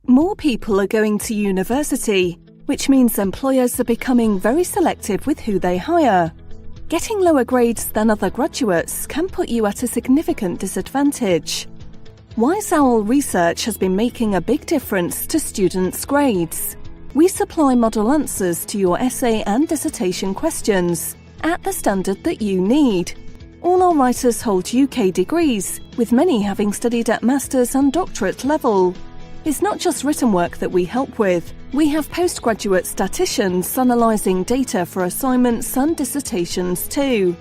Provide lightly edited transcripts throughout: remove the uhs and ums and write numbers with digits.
More people are going to university, which means employers are becoming very selective with who they hire. Getting lower grades than other graduates can put you at a significant disadvantage. Wise Owl research has been making a big difference to students' grades. We supply model answers to your essay and dissertation questions at the standard that you need. All our writers hold UK degrees, with many having studied at master's and doctorate level. It's not just written work that we help with. We have postgraduate statisticians analysing data for assignments and dissertations too.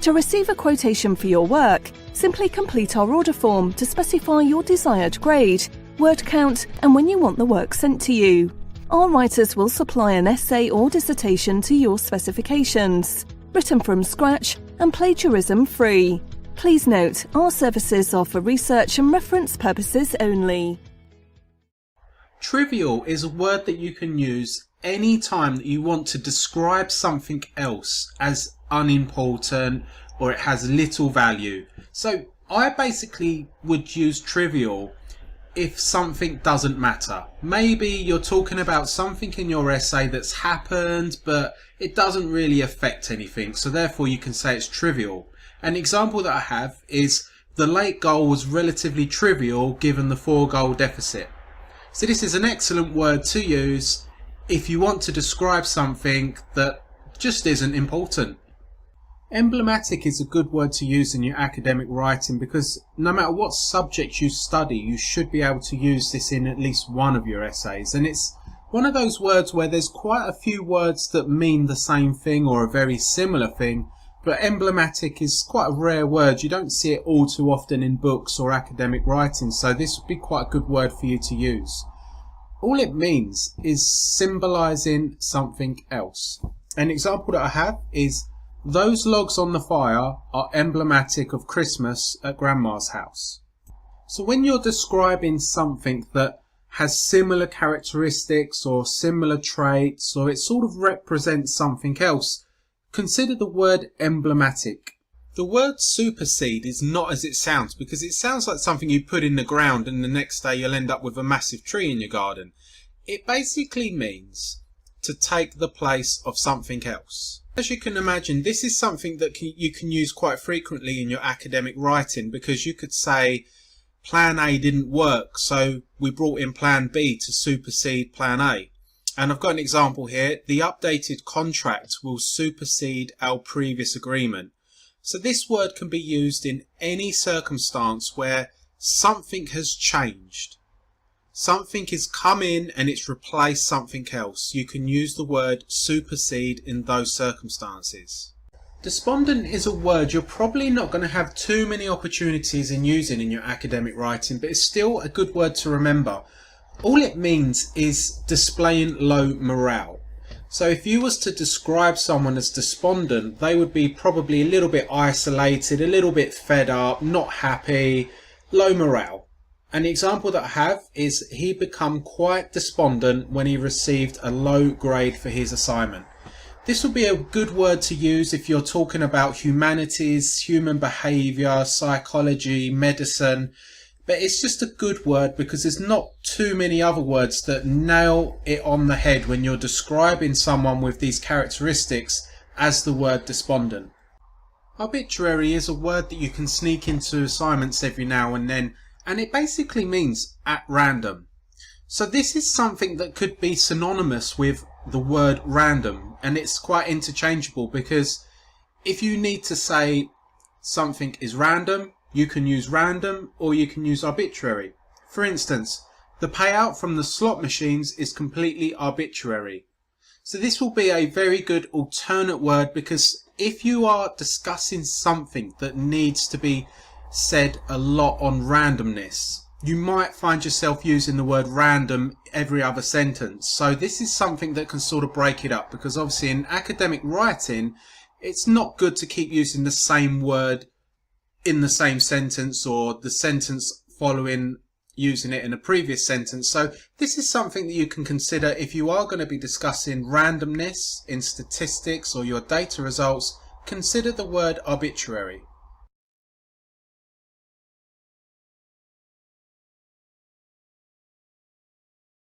To receive a quotation for your work, simply complete our order form to specify your desired grade, word count, and when you want the work sent to you. Our writers will supply an essay or dissertation to your specifications, written from scratch and plagiarism-free. Please note, our services are for research and reference purposes only. Trivial is a word that you can use any time that you want to describe something else as unimportant or it has little value. So I basically would use trivial if something doesn't matter. Maybe you're talking about something in your essay that's happened, but it doesn't really affect anything, so therefore you can say it's trivial. An example that I have is the late goal was relatively trivial given the 4-goal deficit. So this is an excellent word to use if you want to describe something that just isn't important. Emblematic is a good word to use in your academic writing because no matter what subject you study, you should be able to use this in at least one of your essays. And it's one of those words where there's quite a few words that mean the same thing or a very similar thing, but emblematic is quite a rare word. You don't see it all too often in books or academic writing, so this would be quite a good word for you to use. All it means is symbolising something else. An example that I have is, those logs on the fire are emblematic of Christmas at Grandma's house. So when you're describing something that has similar characteristics or similar traits, or it sort of represents something else, consider the word emblematic. The word supersede is not as it sounds, because it sounds like something you put in the ground and the next day you'll end up with a massive tree in your garden. It basically means to take the place of something else. As you can imagine, this is something that you can use quite frequently in your academic writing, because you could say plan A didn't work, so we brought in plan B to supersede plan A. And I've got an example here. The updated contract will supersede our previous agreement. So this word can be used in any circumstance where something has changed. Something has come in and it's replaced something else. You can use the word supersede in those circumstances. Despondent is a word you're probably not going to have too many opportunities in using in your academic writing, but it's still a good word to remember. All it means is displaying low morale. So if you was to describe someone as despondent, they would be probably a little bit isolated, a little bit fed up, not happy, low morale. An example that I have is he became quite despondent when he received a low grade for his assignment. This would be a good word to use if you're talking about humanities, human behaviour, psychology, medicine. But it's just a good word because there's not too many other words that nail it on the head when you're describing someone with these characteristics as the word despondent. Arbitrary is a word that you can sneak into assignments every now and then, and it basically means at random. So this is something that could be synonymous with the word random, and it's quite interchangeable, because if you need to say something is random, you can use random or you can use arbitrary. For instance, the payout from the slot machines is completely arbitrary. So this will be a very good alternate word, because if you are discussing something that needs to be said a lot on randomness, you might find yourself using the word random every other sentence. So this is something that can sort of break it up, because obviously in academic writing, it's not good to keep using the same word in the same sentence or the sentence following using it in a previous sentence. So this is something that you can consider if you are going to be discussing randomness in statistics or your data results. Consider the word arbitrary.